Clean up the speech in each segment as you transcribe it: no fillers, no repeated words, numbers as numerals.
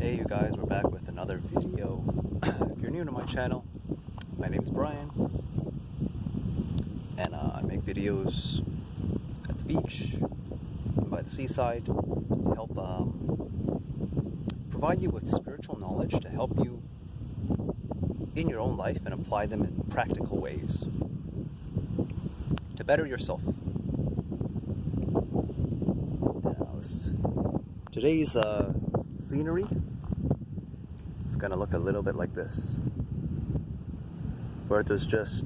Hey you guys, we're back with another video. If you're new to my channel, my name is Brian, and I make videos at the beach, by the seaside, to help provide you with spiritual knowledge to help you in your own life and apply them in practical ways to better yourself. Today's scenery is going to look a little bit like this, where there's just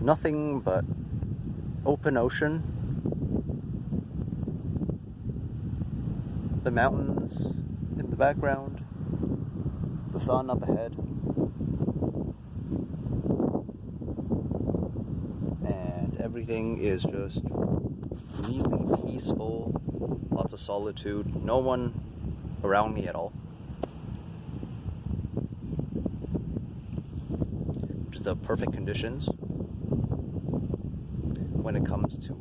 nothing but open ocean, the mountains in the background, the sun up ahead, and everything is just really peaceful, lots of solitude, no one around me at all. Just the perfect conditions when it comes to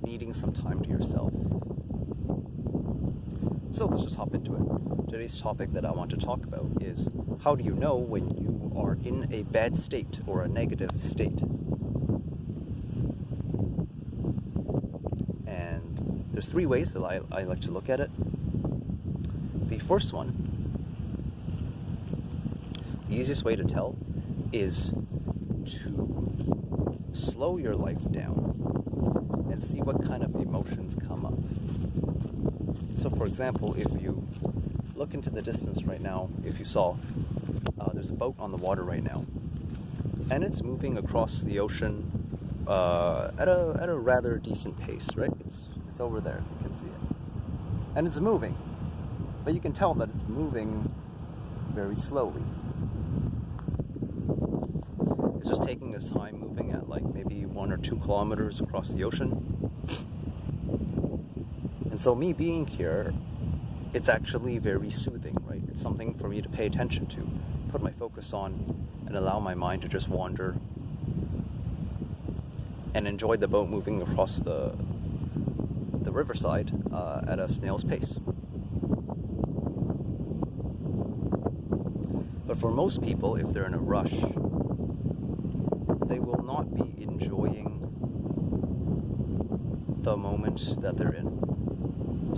needing some time to yourself. So let's just hop into it. Today's topic that I want to talk about is how do you know when you are in a bad state or a negative state? And there's three ways that I like to look at it. The first one, the easiest way to tell is to slow your life down and see what kind of emotions come up. So for example, if you look into the distance right now, if you saw, there's a boat on the water right now, and it's moving across the ocean at a rather decent pace, right? It's over there, you can see it. And it's moving, but you can tell that it's moving very slowly. It's just taking its time, moving at like maybe 1 or 2 kilometers across the ocean. And so me being here, it's actually very soothing, right? It's something for me to pay attention to, put my focus on, and allow my mind to just wander and enjoy the boat moving across the riverside at a snail's pace. But for most people, if they're in a rush, they will not be enjoying the moment that they're in.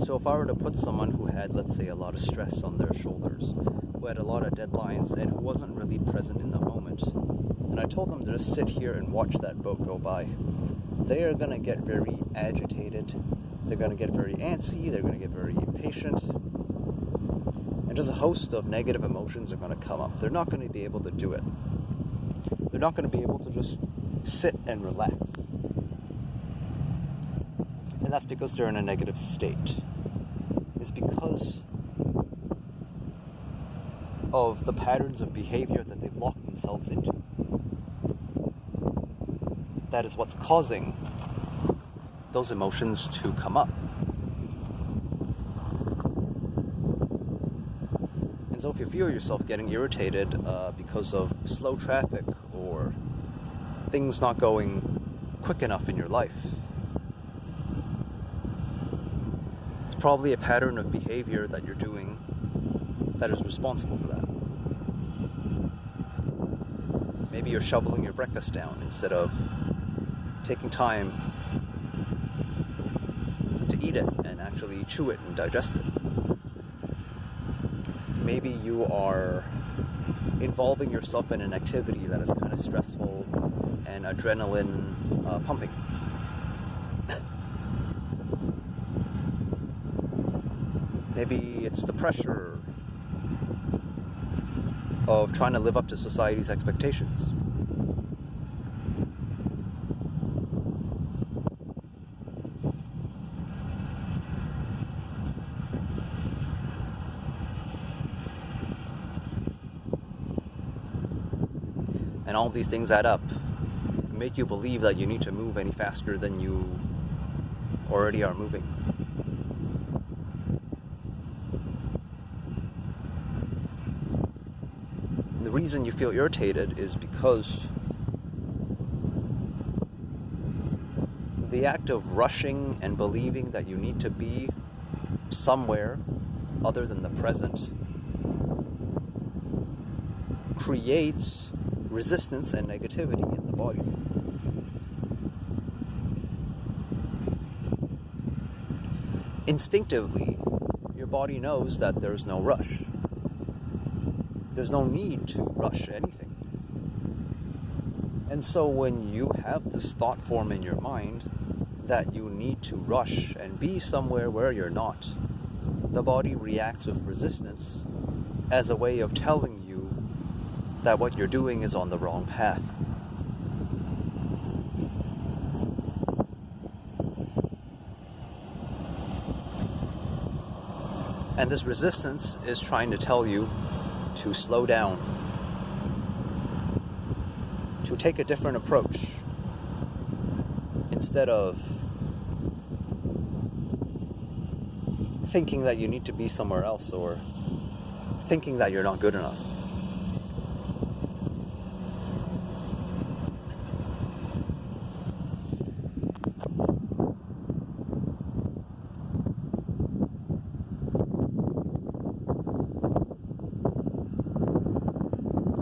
So if I were to put someone who had, let's say, a lot of stress on their shoulders, who had a lot of deadlines, and who wasn't really present in the moment, and I told them to just sit here and watch that boat go by, they are going to get very agitated, they're going to get very antsy, they're going to get very impatient, and just a host of negative emotions are going to come up. They're not going to be able to do it. They're not going to be able to just sit and relax. And that's because they're in a negative state. It's because of the patterns of behavior that they've locked themselves into. That is what's causing those emotions to come up. And so if you feel yourself getting irritated because of slow traffic or things not going quick enough in your life, it's probably a pattern of behavior that you're doing that is responsible for that. Maybe you're shoveling your breakfast down instead of taking time to eat it and actually chew it and digest it. Maybe you are involving yourself in an activity that is kind of stressful and adrenaline pumping. Maybe it's the pressure of trying to live up to society's expectations. And all these things add up and make you believe that you need to move any faster than you already are moving. And the reason you feel irritated is because the act of rushing and believing that you need to be somewhere other than the present creates resistance and negativity in the body. Instinctively, your body knows that there's no rush. There's no need to rush anything. And so when you have this thought form in your mind that you need to rush and be somewhere where you're not, the body reacts with resistance as a way of telling you that what you're doing is on the wrong path. And this resistance is trying to tell you to slow down, to take a different approach, instead of thinking that you need to be somewhere else or thinking that you're not good enough.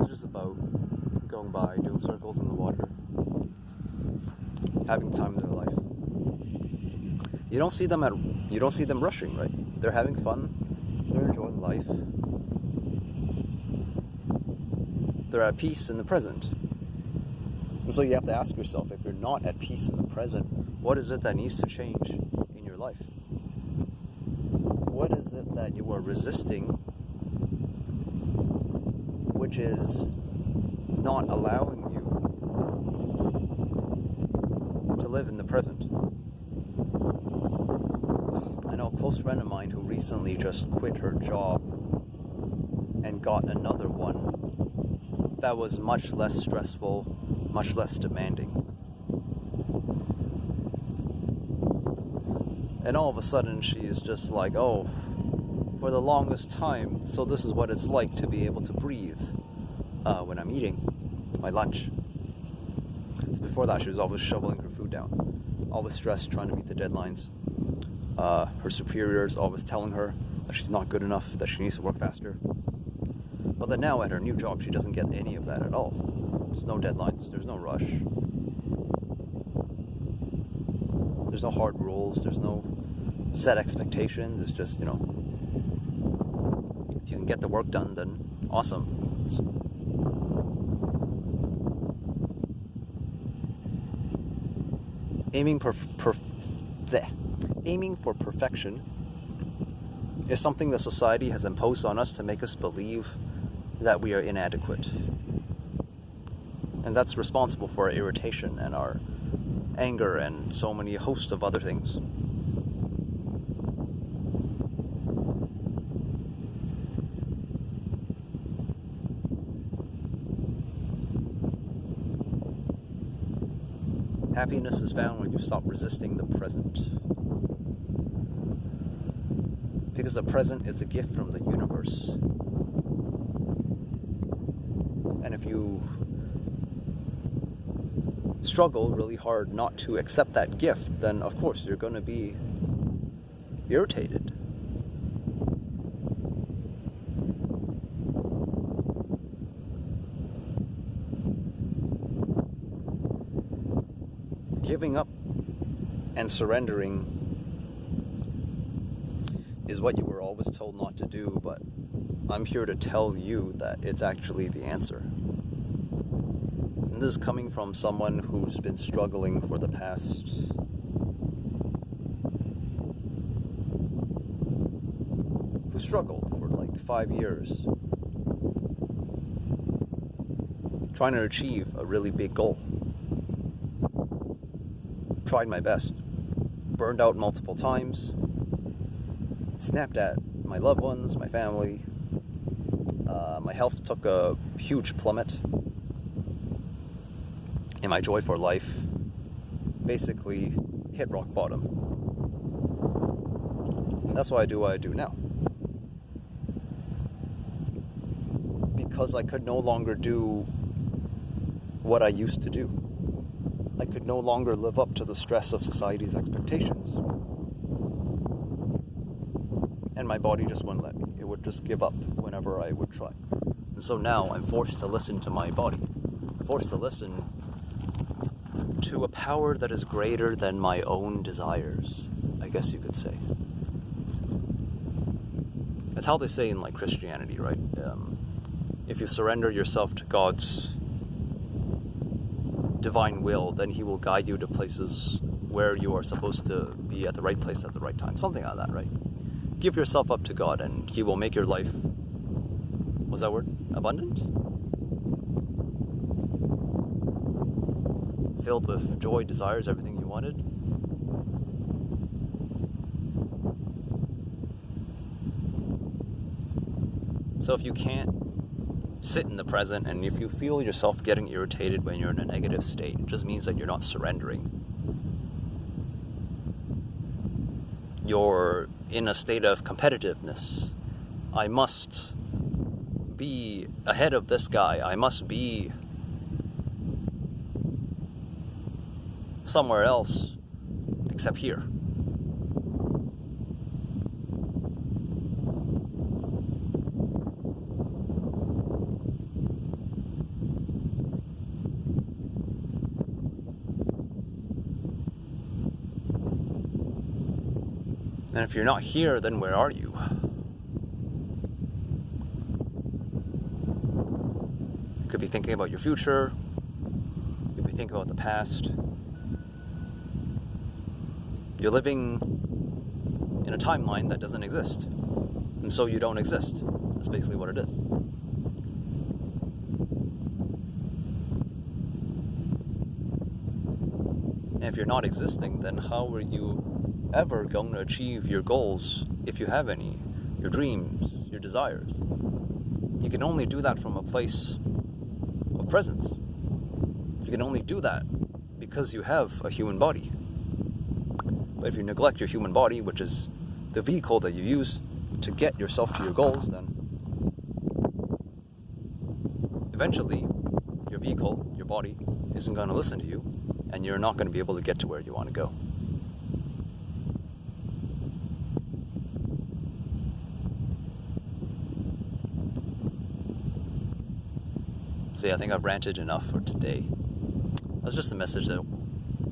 It's just about going by, doing circles in the water, having time in their life. You don't see them rushing, right? They're having fun. They're enjoying life. They're at peace in the present. And so you have to ask yourself, if you're not at peace in the present, what is it that needs to change in your life? What is it that you are resisting, which is not allowing you to live in the present? I know a close friend of mine who recently just quit her job and got another one that was much less stressful, much less demanding. And all of a sudden she is just like, oh, for the longest time, so this is what it's like to be able to breathe when I'm eating my lunch. So before that, she was always shoveling her food down, always stressed, trying to meet the deadlines. Her superiors always telling her that she's not good enough, that she needs to work faster. But then now at her new job, she doesn't get any of that at all. There's no deadlines, there's no rush. There's no hard rules, there's no set expectations. It's just, if you can get the work done, then awesome. Aiming for perfection is something that society has imposed on us to make us believe that we are inadequate. And that's responsible for our irritation and our anger and so many host of other things. Happiness is found when you stop resisting the present. Because the present is a gift from the universe. And if you struggle really hard not to accept that gift, then of course you're going to be irritated. Giving up and surrendering is what you were always told not to do, but I'm here to tell you that it's actually the answer. And this is coming from someone who's been struggling for the past who struggled for like 5 years trying to achieve a really big goal. Tried my best, burned out multiple times, snapped at my loved ones, my family. My health took a huge plummet, and my joy for life basically hit rock bottom. And that's why I do what I do now. Because I could no longer do what I used to do. I could no longer live up to the stress of society's expectations. And my body just wouldn't let me. It would just give up whenever I would try. And so now I'm forced to listen to my body. I'm forced to listen to a power that is greater than my own desires, I guess you could say. That's how they say in like Christianity, right? If you surrender yourself to God's divine will, then He will guide you to places where you are supposed to be at the right place at the right time. Something like that, right? Give yourself up to God and He will make your life, what's that word? Abundant? Filled with joy, desires, everything you wanted. So if you can't sit in the present, and if you feel yourself getting irritated when you're in a negative state, it just means that you're not surrendering. You're in a state of competitiveness. I must be ahead of this guy. I must be somewhere else except here. And if you're not here, then where are you? You could be thinking about your future. You could be thinking about the past. You're living in a timeline that doesn't exist. And so you don't exist. That's basically what it is. And if you're not existing, then how are you ever going to achieve your goals, if you have any, your dreams, your desires? You can only do that from a place of presence. You can only do that because you have a human body. But if you neglect your human body, which is the vehicle that you use to get yourself to your goals, then eventually your vehicle, your body, isn't going to listen to you, and you're not going to be able to get to where you want to go. So yeah, I think I've ranted enough for today. That's just the message that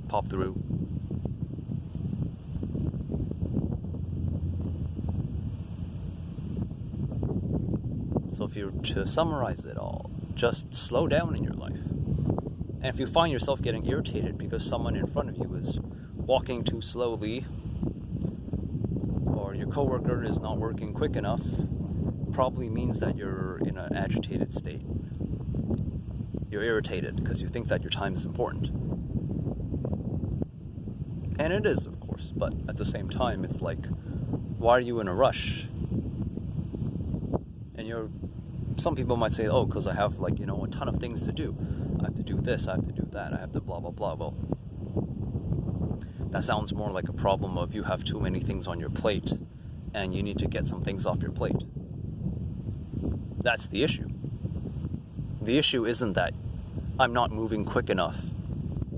popped through. So if you were to summarize it all, just slow down in your life. And if you find yourself getting irritated because someone in front of you is walking too slowly, or your coworker is not working quick enough, probably means that you're in an agitated state. You're irritated because you think that your time is important. And it is, of course, but at the same time, it's like, why are you in a rush? And some people might say, oh, because I have a ton of things to do. I have to do this, I have to do that, I have to blah, blah, blah. Well, that sounds more like a problem of you have too many things on your plate and you need to get some things off your plate. That's the issue. The issue isn't that I'm not moving quick enough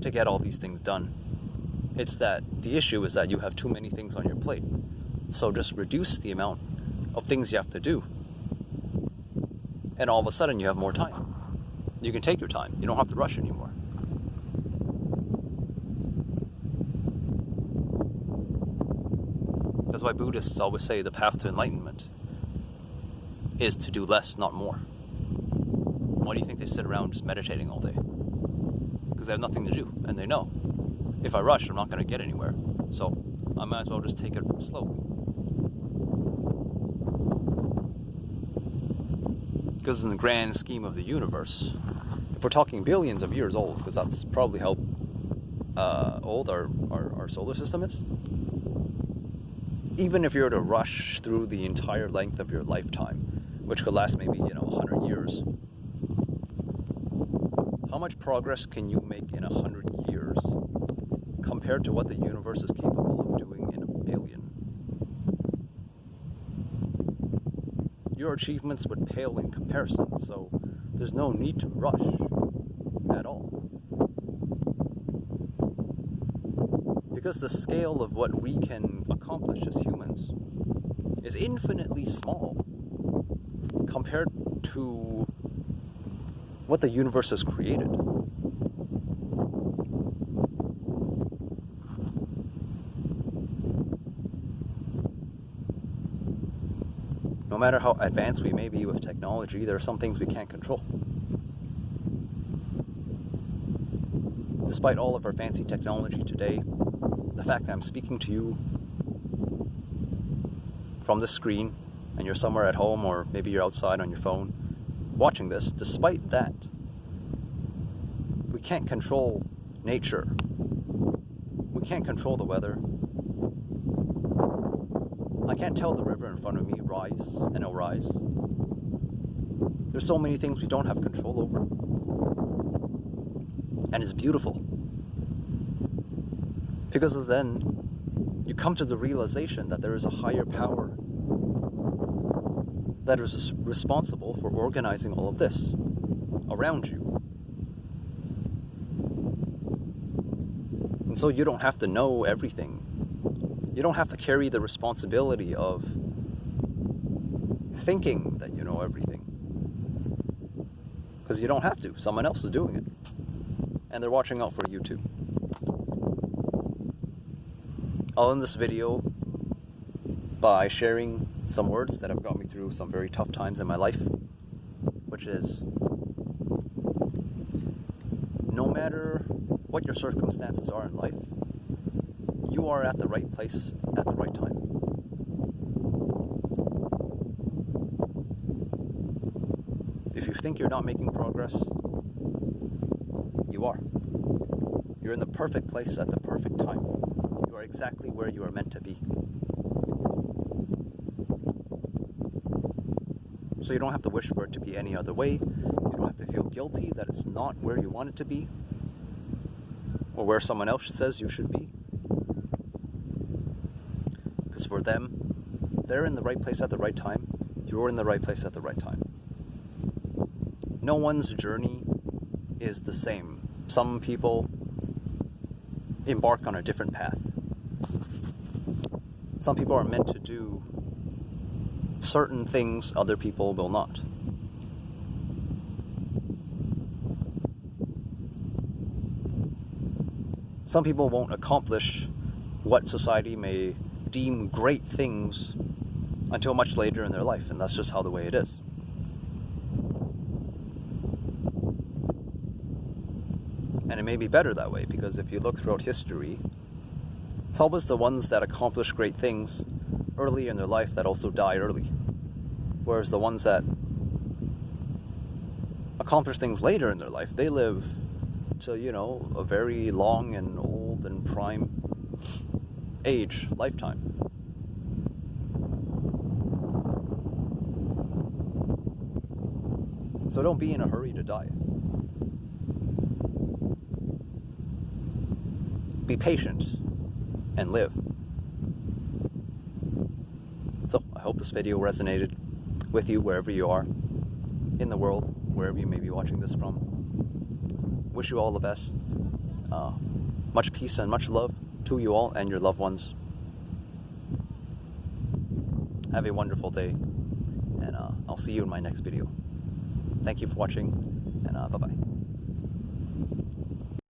to get all these things done. It's that the issue is that you have too many things on your plate. So just reduce the amount of things you have to do. And all of a sudden you have more time. You can take your time. You don't have to rush anymore. That's why Buddhists always say the path to enlightenment is to do less, not more. Why do you think they sit around just meditating all day? Because they have nothing to do, and they know, if I rush, I'm not going to get anywhere. So I might as well just take it slowly. Because in the grand scheme of the universe, if we're talking billions of years old, because that's probably how old our solar system is, even if you were to rush through the entire length of your lifetime, which could last maybe 100 years, how much progress can you make in 100 years compared to what the universe is capable of doing in a billion? Your achievements would pale in comparison, so there's no need to rush at all. Because the scale of what we can accomplish as humans is infinitely small compared to what the universe has created. No matter how advanced we may be with technology, there are some things we can't control. Despite all of our fancy technology today, the fact that I'm speaking to you from the screen and you're somewhere at home, or maybe you're outside on your phone watching this, despite that, we can't control nature. We can't control the weather. I can't tell the river in front of me rise and it'll rise. There's so many things we don't have control over. And it's beautiful. Because then you come to the realization that there is a higher power that is responsible for organizing all of this around you. And so you don't have to know everything. You don't have to carry the responsibility of thinking that you know everything. Because you don't have to. Someone else is doing it. And they're watching out for you too. I'll end this video by sharing some words that have got me through some very tough times in my life, which is, no matter what your circumstances are in life, you are at the right place at the right time. If you think you're not making progress, you are. You're in the perfect place at the perfect time. You are exactly where you are meant to be. So you don't have to wish for it to be any other way. You don't have to feel guilty that it's not where you want it to be, or where someone else says you should be. Because for them, they're in the right place at the right time. You're in the right place at the right time. No one's journey is the same. Some people embark on a different path. Some people are meant to do certain things other people will not. Some people won't accomplish what society may deem great things until much later in their life, and that's just how the way it is. And it may be better that way, because if you look throughout history, it's always the ones that accomplish great things early in their life that also die early. Whereas the ones that accomplish things later in their life, they live to, a very long and old and prime age, lifetime. So don't be in a hurry to die. Be patient and live. So I hope this video resonated with you wherever you are in the world, wherever you may be watching this from. Wish you all the best. Much peace and much love to you all and your loved ones. Have a wonderful day, and I'll see you in my next video. Thank you for watching, and bye-bye.